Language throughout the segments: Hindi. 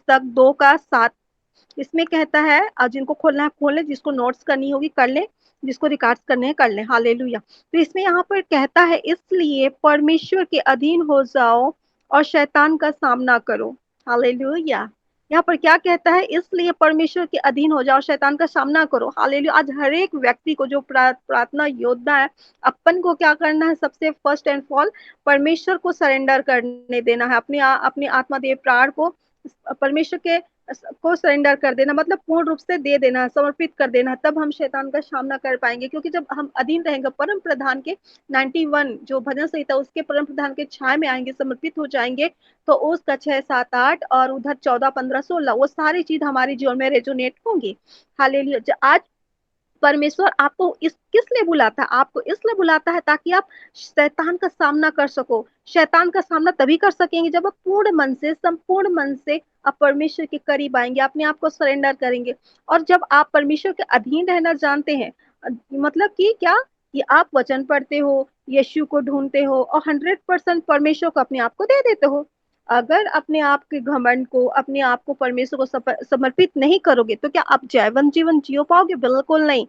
पुस्तक 2 का 7 इसमें कहता है जिनको खोलना है खोल ले, जिसको नोट्स करनी होगी कर ले, जिसको रिकॉर्ड्स करने हैं कर ले। हालेलुया। तो इसमें यहाँ पर कहता है इसलिए परमेश्वर के अधीन हो जाओ और शैतान का सामना करो। हालेलुया। यहाँ पर क्या कहता है, इसलिए परमेश्वर के अधीन हो जाओ, शैतान का सामना करो। हालेलुया। आज हर एक व्यक्ति को जो प्रार्थना योद्धा है, अपन को क्या करना है, सबसे फर्स्ट एंड फॉल परमेश्वर को सरेंडर करने देना है, अपनी आत्मा देह प्राण को परमेश्वर के को सरेंडर कर देना, मतलब पूर्ण रूप से दे देना, समर्पित कर देना। तब हम शैतान का सामना कर पाएंगे, क्योंकि जब हम अधीन रहेंगे परम प्रधान के 91 जो भजन संहिता उसके परम प्रधान के छाए में आएंगे, समर्पित हो जाएंगे, तो उसका 6 7 8 और उधर 14 15 16 वो सारी चीज हमारे जीवन में रेजोनेट होंगी। हालेलुया। आज परमेश्वर आपको इस किस लिए बुलाता है, आपको इसलिए बुलाता है ताकि आप शैतान का सामना कर सको। शैतान का सामना तभी कर सकेंगे जब आप पूर्ण मन से, संपूर्ण मन से आप परमेश्वर के करीब आएंगे, अपने आप को सरेंडर करेंगे। और जब आप परमेश्वर के अधीन रहना जानते हैं, मतलब कि क्या, कि आप वचन पढ़ते हो, यीशु को ढूंढते हो और 100% परमेश्वर को अपने आप को दे देते हो। अगर अपने आप के घमंड को, अपने आप को परमेश्वर को समर्पित नहीं करोगे, तो क्या आप जैवन जीवन जियो पाओगे? बिल्कुल नहीं।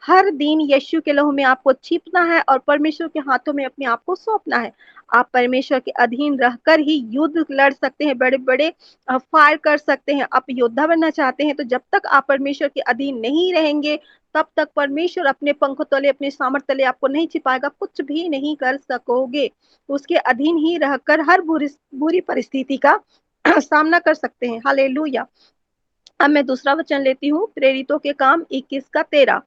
हर दिन यीशु के लहू में आपको छिपना है और परमेश्वर के हाथों में अपने आप को सौंपना है। आप परमेश्वर के अधीन रहकर ही युद्ध लड़ सकते हैं, बड़े बड़े फायर कर सकते हैं। आप योद्धा बनना चाहते हैं, तो जब तक आप परमेश्वर के अधीन नहीं रहेंगे, तब तक परमेश्वर अपने पंखों तले, अपने सामर्थ तले आपको नहीं छिपाएगा, कुछ भी नहीं कर सकोगे। उसके अधीन ही रहकर हर बुरी बुरी परिस्थिति का सामना कर सकते हैं। हालेलुया। अब मैं दूसरा वचन लेती हूँ, प्रेरितों के काम 21 का 13।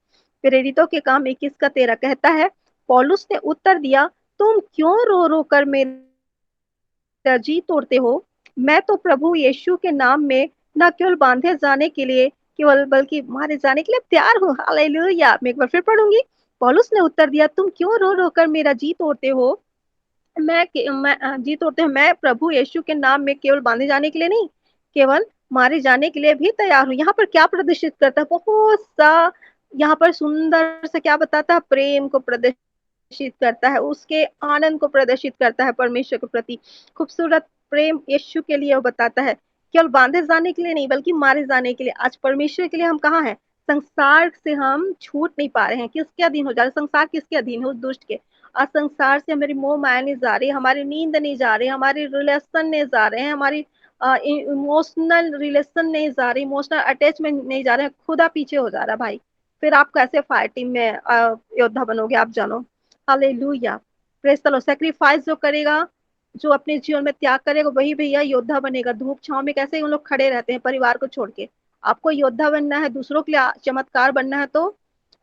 प्रेरितों के काम 21 का 13 कहता है, पौलुस ने उत्तर दिया, तुम क्यों रो रो कर मेरा जी तोड़ते हो? मैं तो प्रभु यीशु के नाम में न केवल बांधे जाने के लिए, केवल बल्कि मारे जाने के लिए तैयार हूँ। हालेलुया। मैं एक बार फिर पढ़ूंगी। पौलुस ने उत्तर दिया, तुम क्यों रो रो कर मेरा जी तोड़ते हो? जी तोड़ते हैं, मैं प्रभु यीशु के नाम में केवल बांधे जाने के लिए नहीं, केवल मारे जाने के लिए भी तैयार हूँ। यहाँ पर क्या प्रदर्शित करता है, बहुत सा यहाँ पर सुंदर से क्या बताता है, प्रेम को प्रदर्शित करता है, उसके आनंद को प्रदर्शित करता है परमेश्वर के प्रति। खूबसूरत प्रेम यीशु के लिए वो बताता है, केवल बांधे जाने के लिए नहीं बल्कि मारे जाने के लिए। आज परमेश्वर के लिए हम कहाँ हैं? संसार से हम छूट नहीं पा रहे हैं। किसके अधीन हो जा रहे? संसार किसके अधीन है? उस दुष्ट के। आज संसार से हमारी मोह माया नहीं जा रही, हमारी नींद नहीं जा रही, हमारी रिलेशन नहीं जा रहे हैं, हमारी इमोशनल रिलेशन नहीं जा रही, इमोशनल अटैचमेंट नहीं जा रहे हैं, खुदा पीछे हो जा रहा है भाई। फिर आप कैसे फायर टीम में योद्धा बनोगे? आप जानो। Hallelujah. Praise the Lord. Sacrifice जो करेगा, जो अपने जीवन में त्याग करेगा, वही भैया योद्धा बनेगा। धूप छांव में कैसे उन लोग खड़े रहते हैं परिवार को छोड़ के। आपको योद्धा बनना है, दूसरों के लिए चमत्कार बनना है, तो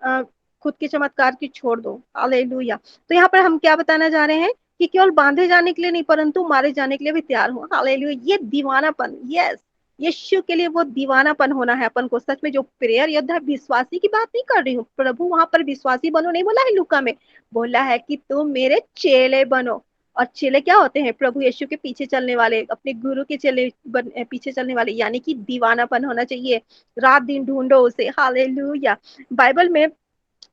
अ, खुद के चमत्कार की छोड़ दो। हालेलुया। तो यहाँ पर हम क्या बताना जा रहे हैं, कि केवल बांधे जाने के लिए नहीं परंतु मारे जाने के लिए भी तैयार हो। हालेलुया। ये दीवानापन, यस, यीशु के लिए वो दीवानापन होना है अपन को। सच में जो प्रेयर योद्धा, विश्वासी की बात नहीं कर रही हूँ, प्रभु वहां पर विश्वासी बनो नहीं बोला है लूका में, बोला है कि तुम मेरे चेले बनो। और चेले क्या होते हैं? प्रभु यीशु के पीछे चलने वाले, अपने गुरु के चेले पीछे चलने वाले, यानी कि दीवानापन होना चाहिए। रात दिन ढूंढो उसे। हालेलुया। बाइबल में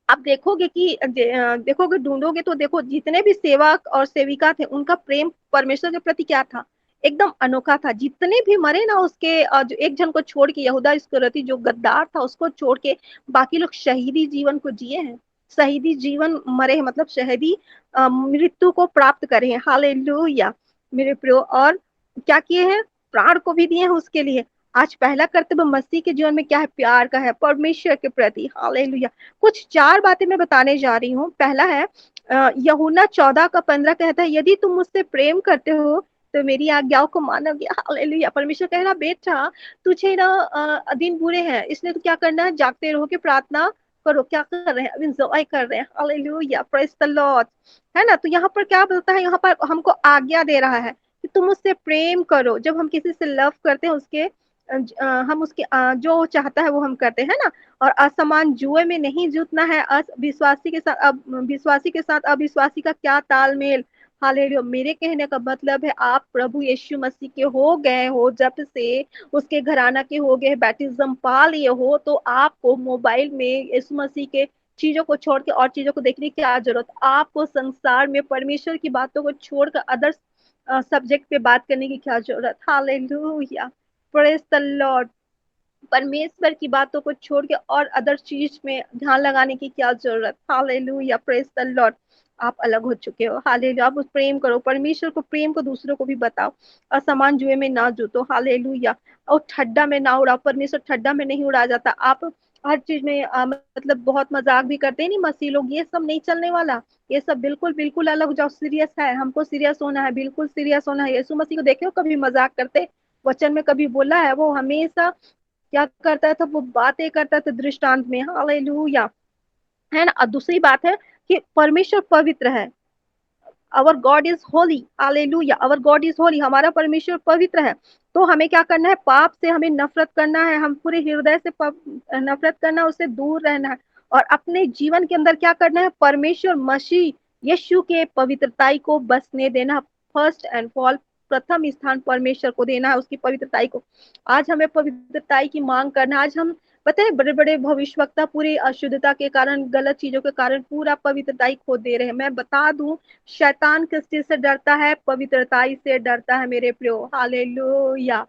आप देखोगे कि देखोगे, ढूंढोगे तो देखो, जितने भी सेवक और सेविका थे, उनका प्रेम परमेश्वर के प्रति क्या था? एकदम अनोखा था। जितने भी मरे ना उसके, जो एक जन को छोड़ के, यहूदा इस्करियोती जो गद्दार था उसको छोड़ के, बाकी लोग शहीदी जीवन को जिए हैं। शहीदी जीवन मरे हैं, मतलब शहीदी मृत्यु को प्राप्त करे हैं। हालेलुया मेरे प्रियो। और क्या किए हैं? प्राण को भी दिए हैं उसके लिए। आज पहला कर्तव्य मसीह के जीवन में क्या है? प्यार का है परमेश्वर के प्रति। हालेलुया। कुछ 4 बातें मैं बताने जा रही हूँ। पहला है यूहन्ना 14 का 15 कहता है, यदि तुम मुझसे प्रेम करते हो तो मेरी आज्ञाओं को मानोगे। हालेलुया। परमेश्वर कह रहा, बेटा तुझे ना दिन बुरे हैं, इसलिए तो क्या करना है? जागते रहो कि प्रार्थना करो। क्या कर रहे हैं? अब इंजॉय कर रहे हैं। हालेलुया। Praise the Lord. है ना? तो यहाँ पर क्या बोलता है? यहाँ पर हमको आज्ञा दे रहा है कि तुम उससे प्रेम करो। जब हम किसी से लव करते हैं, उसके हम उसके जो चाहता है वो हम करते हैं ना। और असमान जुए में नहीं जुटना है। विश्वासी के साथ अब विश्वासी के साथ अविश्वासी का क्या तालमेल। हालेलुया। मेरे कहने का मतलब है, आप प्रभु यीशु मसीह के हो गए हो, जब से उसके घराना के हो गए, बैप्टिज्म पा लिए हो, तो आपको मोबाइल में यीशु मसीह के चीजों को छोड़ के और चीजों को देखने की क्या जरूरत? आपको संसार में परमेश्वर की बातों को छोड़कर अदर सब्जेक्ट पे बात करने की क्या जरूरत? हालेलुया। Praise the Lord. परमेश्वर की बातों को छोड़ के और अदर चीज में ध्यान लगाने की क्या जरूरत। Hallelujah, praise the Lord. आप अलग हो चुके हो। हालेलुया, आप उस प्रेम करो, परमेश्वर को प्रेम को दूसरों को भी बताओ। असमान जुए में ना जूतो। हालेलुया। और ठड्डा में ना उड़ाओ, परमेश्वर ठड्डा में नहीं उड़ा जाता। आप हर चीज में मतलब बहुत मजाक भी करते हैं नहीं मसीह लोग, ये सब नहीं चलने वाला। ये सब बिल्कुल बिल्कुल अलग हो जाओ। सीरियस है, हमको सीरियस होना है, बिल्कुल सीरियस होना है। यीशु मसीह को देखो कभी मजाक करते, वचन में कभी बोला है? वो हमेशा क्या करता था? वो बातें करता था दृष्टांत में। हालेलुया, है ना। और दूसरी बात है कि परमेश्वर पवित्र है। Our God is holy. Hallelujah, our God is holy. हमारा परमेश्वर पवित्र है। तो हमें क्या करना है? पाप से हमें नफरत करना है, हम पूरे हृदय से नफरत करना है, उससे दूर रहना है। और अपने जीवन के अंदर क्या करना है? परमेश्वर मसीह यीशु के पवित्रताई को बसने देना। फर्स्ट एंड फॉल, प्रथम स्थान परमेश्वर को देना है, उसकी पवित्रताई को। आज हमें पवित्रताई की मांग करना। आज हम पता है बड़े बड़े भविष्यवक्ता पूरी अशुद्धता के कारण, गलत चीजों के कारण पूरा पवित्रताई खो दे रहे हैं। मैं बता दूं, शैतान किस चीज से डरता है? पवित्रताई से डरता है मेरे प्रियो। Hallelujah,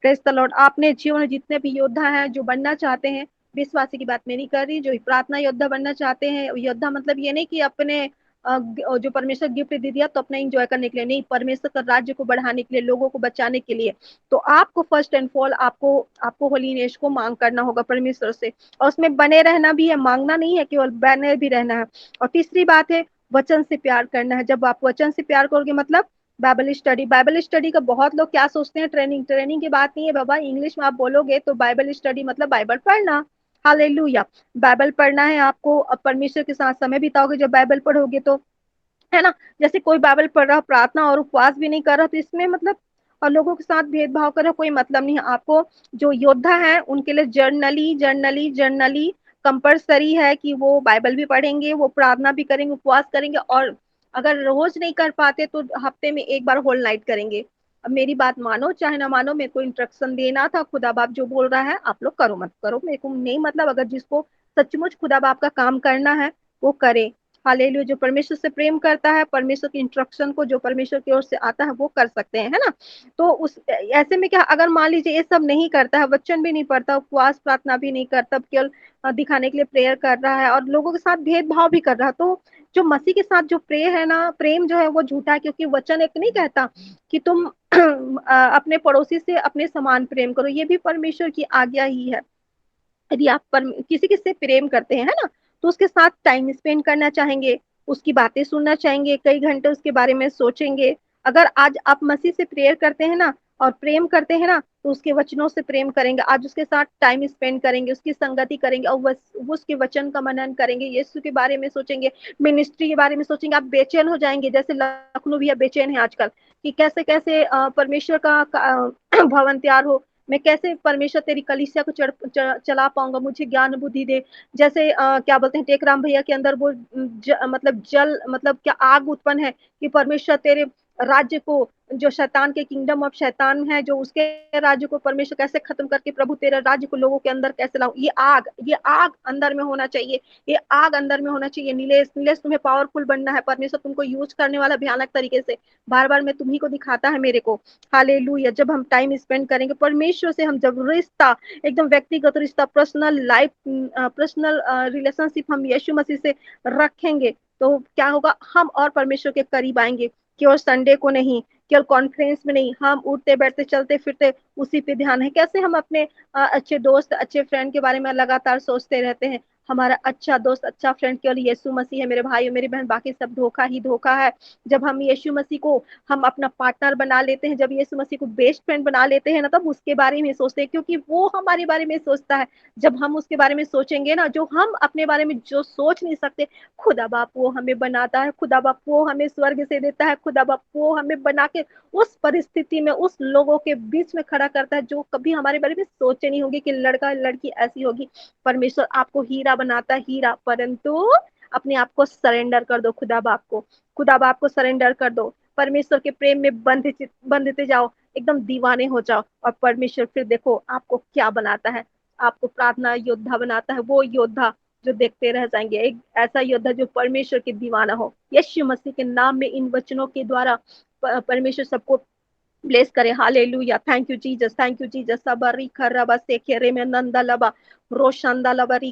praise the Lord. आपने जीवन में जितने भी योद्धा हैं जो बनना चाहते हैं, विश्वासी की बात मैं नहीं कर रही, जो प्रार्थना योद्धा बनना चाहते हैं, योद्धा मतलब ये नहीं कि अपने जो परमेश्वर गिफ्ट दे दिया तो अपना एंजॉय करने के लिए नहीं, परमेश्वर का राज्य को बढ़ाने के लिए, लोगों को बचाने के लिए। तो आपको फर्स्ट एंड फॉल आपको आपको होलीनेस को मांग करना होगा परमेश्वर से, और उसमें बने रहना भी है, मांगना नहीं है केवल, बने भी रहना है। और तीसरी बात है, वचन से प्यार करना है। जब आप वचन से प्यार करोगे मतलब बाइबल स्टडी। बाइबल स्टडी का बहुत लोग क्या सोचते हैं? ट्रेनिंग। ट्रेनिंग की बात नहीं है बाबा, इंग्लिश में आप बोलोगे तो बाइबल स्टडी मतलब बाइबल पढ़ना। हालेलुया, बाइबल पढ़ना है आपको। अब परमेश्वर के साथ समय बिताओगे जब बाइबल पढ़ोगे तो, है ना। जैसे कोई बाइबल पढ़ रहा, प्रार्थना और उपवास भी नहीं कर रहा, तो इसमें मतलब और लोगों के साथ भेदभाव कर रहा कोई मतलब नहीं है। आपको जो योद्धा है उनके लिए जर्नली जर्नली जर्नली कंपलसरी है कि वो बाइबल भी पढ़ेंगे, वो प्रार्थना भी करेंगे, उपवास करेंगे, और अगर रोज नहीं कर पाते तो हफ्ते में एक बार होल नाइट करेंगे। अब मेरी बात मानो चाहे ना मानो, मेरे को इंस्ट्रक्शन देना था, खुदा बाप जो बोल रहा है आप लोग करो मत करो, मेरे को नहीं मतलब। अगर जिसको सचमुच खुदा बाप का काम करना है वो करे। हालेलुया, जो परमेश्वर से प्रेम करता है, परमेश्वर की इंस्ट्रक्शन को जो परमेश्वर की ओर से आता है वो कर सकते हैं, है ना। तो उस ऐसे में क्या, अगर मान लीजिए ये सब नहीं करता है, वचन भी नहीं पढ़ता, उपवास प्रार्थना भी नहीं करता, केवल दिखाने के लिए प्रेयर कर रहा है और लोगों के साथ भेदभाव भी कर रहा है, तो जो मसीह के साथ जो प्रेम है ना, प्रेम जो है वो झूठा है। क्योंकि वचन एक नहीं कहता कि तुम अपने पड़ोसी से अपने समान प्रेम करो, ये भी परमेश्वर की आज्ञा ही है। यदि आप किसी किसी से प्रेम करते हैं, है ना, तो उसके साथ टाइम स्पेंड करना चाहेंगे, उसकी बातें सुनना चाहेंगे, कई घंटे उसके बारे में सोचेंगे। अगर आज आप मसीह से प्रेयर करते हैं ना और प्रेम करते हैं ना, तो उसके वचनों से प्रेम करेंगे, आज उसके साथ टाइम स्पेंड करेंगे, उसकी संगति करेंगे, और वो उसके वचन का मनन करेंगे, यीशु के बारे में सोचेंगे, मिनिस्ट्री के बारे में सोचेंगे। आप बेचैन हो जाएंगे, जैसे लखनऊ भैया बेचैन है आजकल कि कैसे कैसे परमेश्वर का भवन तैयार हो, मैं कैसे परमेश्वर तेरी कलीसिया को चला पाऊंगा, मुझे ज्ञान बुद्धि दे। जैसे क्या बोलते हैं, टेकराम भैया के अंदर वो मतलब जल मतलब क्या आग उत्पन्न है कि परमेश्वर तेरे राज्य को, जो शैतान के किंगडम ऑफ शैतान है, जो उसके राज्य को परमेश्वर कैसे खत्म करके प्रभु तेरे राज्य को लोगों के अंदर कैसे लाऊं। ये आग अंदर में होना चाहिए, ये आग अंदर में होना चाहिए। नीलेश, नीलेश तुम्हें पावरफुल बनना है, परमेश्वर तुमको यूज करने वाला भयानक तरीके से, बार बार मैं तुम्ही को दिखाता है मेरे को। हालेलुया, जब हम टाइम स्पेंड करेंगे परमेश्वर से, हम जब रिश्ता एकदम व्यक्तिगत रिश्ता, पर्सनल लाइफ, पर्सनल रिलेशनशिप हम यीशु मसीह से रखेंगे, तो क्या होगा, हम और परमेश्वर के करीब आएंगे। केवल संडे को नहीं, केवल कॉन्फ्रेंस में नहीं, हम उठते बैठते चलते फिरते उसी पे ध्यान है। कैसे हम अपने अच्छे दोस्त, अच्छे फ्रेंड के बारे में लगातार सोचते रहते हैं। हमारा अच्छा दोस्त, अच्छा फ्रेंड केवल यीशु मसीह है मेरे भाई और मेरी बहन, बाकी सब धोखा ही धोखा है। जब हम यीशु मसीह को हम अपना पार्टनर बना लेते हैं, जब यीशु मसीह को बेस्ट फ्रेंड बना लेते हैं ना, तब उसके बारे में सोचते हैं, क्योंकि वो हमारे बारे में सोचता है। जब हम उसके बारे में सोचेंगे ना, जो हम अपने बारे में जो सोच नहीं सकते, खुदा बाप वो हमें बनाता है, खुदा बाप वो हमें स्वर्ग से देता है, खुदा बाप वो हमें बना के उस परिस्थिति में उस लोगों के बीच में खड़ा करता है जो कभी हमारे बारे में सोचे नहीं होंगे कि लड़का लड़की ऐसी होगी। परमेश्वर आपको हीरा बनाता है, हीरा, परंतु अपने आप को सरेंडर कर दो खुदा बाप को, खुदा बाप को सरेंडर कर दो, परमेश्वर के प्रेम में बंधते जाओ, एकदम दीवाने हो जाओ, और परमेश्वर फिर देखो आपको क्या बनाता है, आपको प्रार्थना योद्धा बनाता है, वो योद्धा जो देखते रह जाएंगे, एक ऐसा योद्धा जो परमेश्वर के दीवाना हो। यीशु मसीह के नाम में इन वचनों के द्वारा परमेश्वर सबको ब्लेस करे। Hallelujah, thank you Jesus, thank you Jesus. सबरी खरबा से खेरे में नंदा लबा रोशंदा लबरी